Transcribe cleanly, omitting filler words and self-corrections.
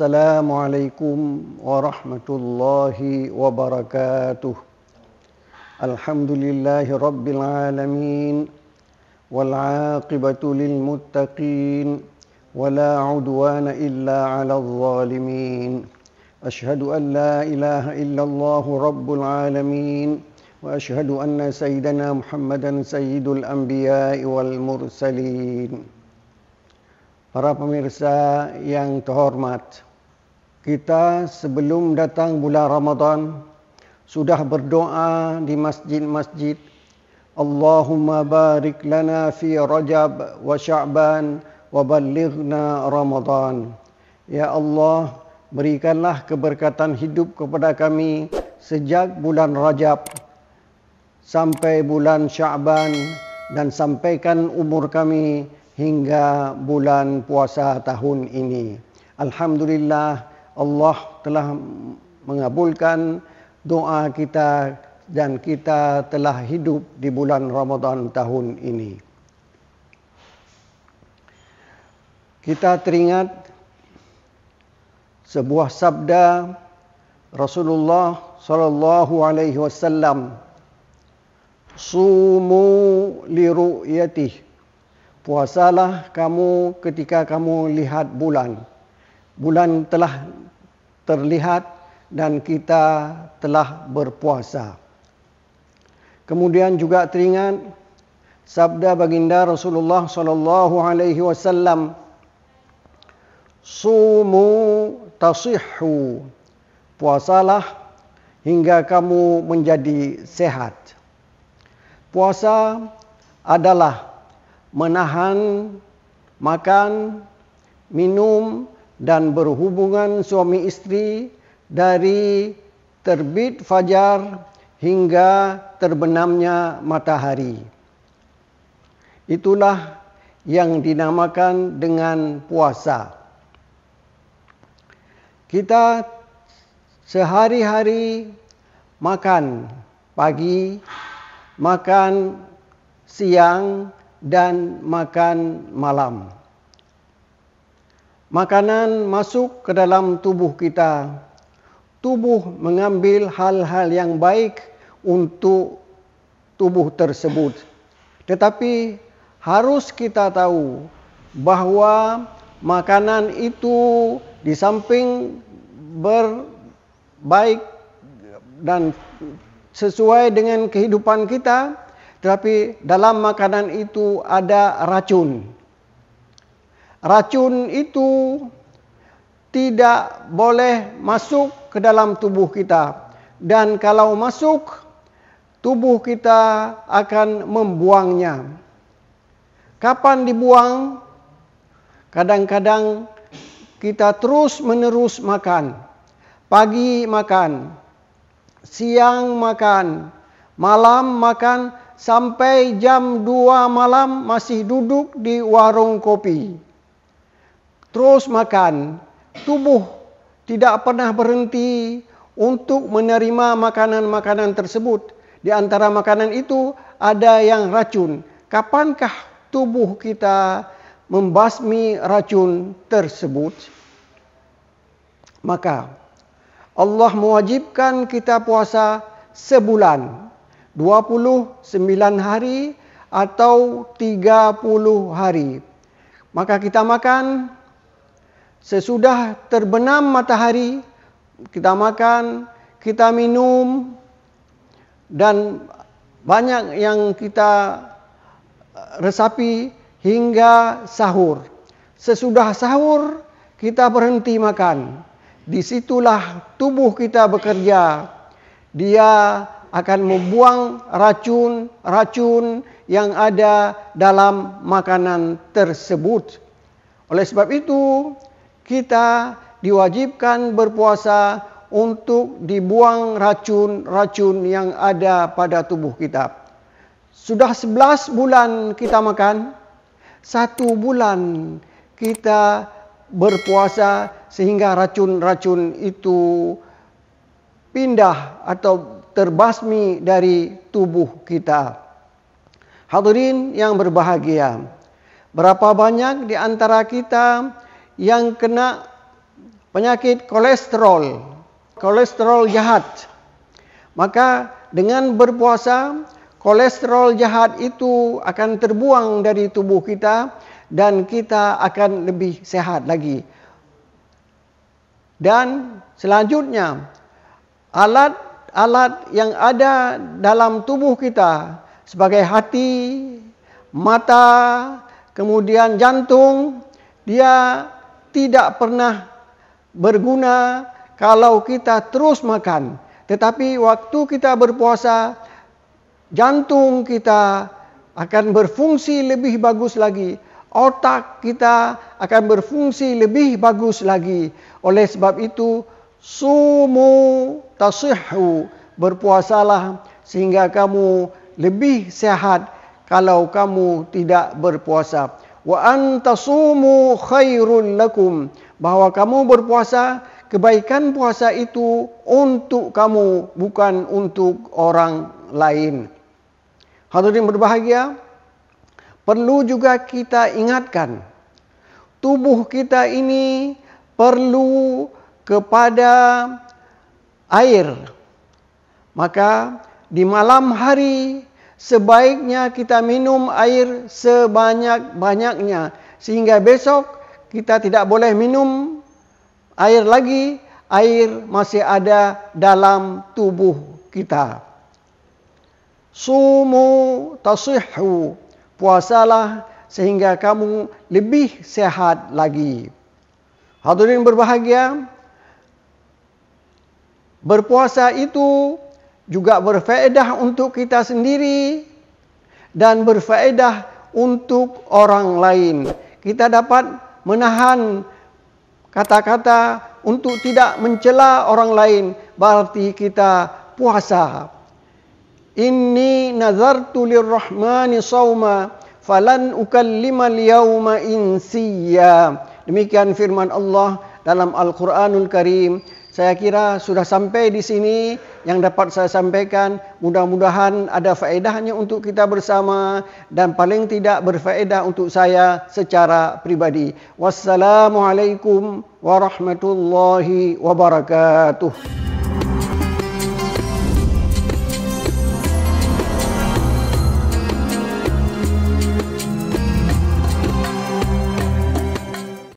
Assalamualaikum warahmatullahi wabarakatuh. Alhamdulillahi rabbil alamin. Wal aqibatu lil muttaqin. Wala udwana illa 'alal zalimin. Ashhadu an la ilaha illallah rabbul alamin. Wa ashhadu anna sayyidana Muhammadan sayyidul anbiya'i wal mursalin. Para pemirsa yang terhormat, kita sebelum datang bulan Ramadan sudah berdoa di masjid-masjid, Allahumma barik lana fi Rajab wa Sya'ban wa ballighna Ramadan. Ya Allah, berikanlah keberkatan hidup kepada kami sejak bulan Rajab sampai bulan Sya'ban dan sampaikan umur kami hingga bulan puasa tahun ini. Alhamdulillah, Allah telah mengabulkan doa kita dan kita telah hidup di bulan Ramadan tahun ini. Kita teringat sebuah sabda Rasulullah sallallahu alaihi wasallam, "Sumu li ru'yatihi." Puasalah kamu ketika kamu lihat bulan. Bulan telah terlihat dan kita telah berpuasa. Kemudian juga teringat sabda baginda Rasulullah sallallahu alaihi wasallam, "Sumu tasihhu." Puasalah hingga kamu menjadi sehat. Puasa adalah menahan makan, minum dan berhubungan suami istri dari terbit fajar hingga terbenamnya matahari. Itulah yang dinamakan dengan puasa. Kita sehari-hari makan pagi, makan siang, dan makan malam. Makanan masuk ke dalam tubuh kita. Tubuh mengambil hal-hal yang baik untuk tubuh tersebut. Tetapi harus kita tahu bahwa makanan itu di samping berbaik dan sesuai dengan kehidupan kita, tetapi dalam makanan itu ada racun. Racun itu tidak boleh masuk ke dalam tubuh kita. Dan kalau masuk, tubuh kita akan membuangnya. Kapan dibuang? Kadang-kadang kita terus-menerus makan. Pagi makan, siang makan, malam makan, sampai jam 2 malam masih duduk di warung kopi. Terus makan. Tubuh tidak pernah berhenti untuk menerima makanan-makanan tersebut. Di antara makanan itu ada yang racun. Kapankah tubuh kita membasmi racun tersebut? Maka Allah mewajibkan kita puasa sebulan. 29 hari atau 30 hari. Maka kita makan sesudah terbenam matahari, kita makan, kita minum, dan banyak yang kita resapi hingga sahur. Sesudah sahur, kita berhenti makan. Disitulah tubuh kita bekerja. Dia akan membuang racun-racun yang ada dalam makanan tersebut. Oleh sebab itu, kita diwajibkan berpuasa untuk dibuang racun-racun yang ada pada tubuh kita. Sudah 11 bulan kita makan, 1 bulan kita berpuasa sehingga racun-racun itu pindah atau terbasmi dari tubuh kita. Hadirin yang berbahagia, berapa banyak di antara kita yang kena penyakit kolesterol, kolesterol jahat. Maka dengan berpuasa, kolesterol jahat itu akan terbuang dari tubuh kita dan kita akan lebih sehat lagi. Dan selanjutnya, alat-alat yang ada dalam tubuh kita sebagai hati, mata, kemudian jantung, dia tidak pernah berguna kalau kita terus makan. Tetapi waktu kita berpuasa, jantung kita akan berfungsi lebih bagus lagi. Otak kita akan berfungsi lebih bagus lagi. Oleh sebab itu, sumu tasihhu, berpuasalah sehingga kamu lebih sehat kalau kamu tidak berpuasa. Wa antasumu khairul lakum, bahwa kamu berpuasa, kebaikan puasa itu untuk kamu, bukan untuk orang lain. Hadirin berbahagia, perlu juga kita ingatkan, tubuh kita ini perlu kepada air. Maka di malam hari sebaiknya kita minum air sebanyak-banyaknya, sehingga besok kita tidak boleh minum air lagi, air masih ada dalam tubuh kita. Sumu tasihhu, puasalah sehingga kamu lebih sehat lagi. Hadirin berbahagia, berpuasa itu juga berfaedah untuk kita sendiri dan berfaedah untuk orang lain. Kita dapat menahan kata-kata untuk tidak mencela orang lain, berarti kita puasa. Inni nazartu lirrahmani sawma falan ukallimal yawma insiya. Demikian firman Allah dalam Al-Quranul Karim. Saya kira sudah sampai di sini yang dapat saya sampaikan. Mudah-mudahan ada faedahnya untuk kita bersama dan paling tidak berfaedah untuk saya secara pribadi. Wassalamualaikum warahmatullahi wabarakatuh.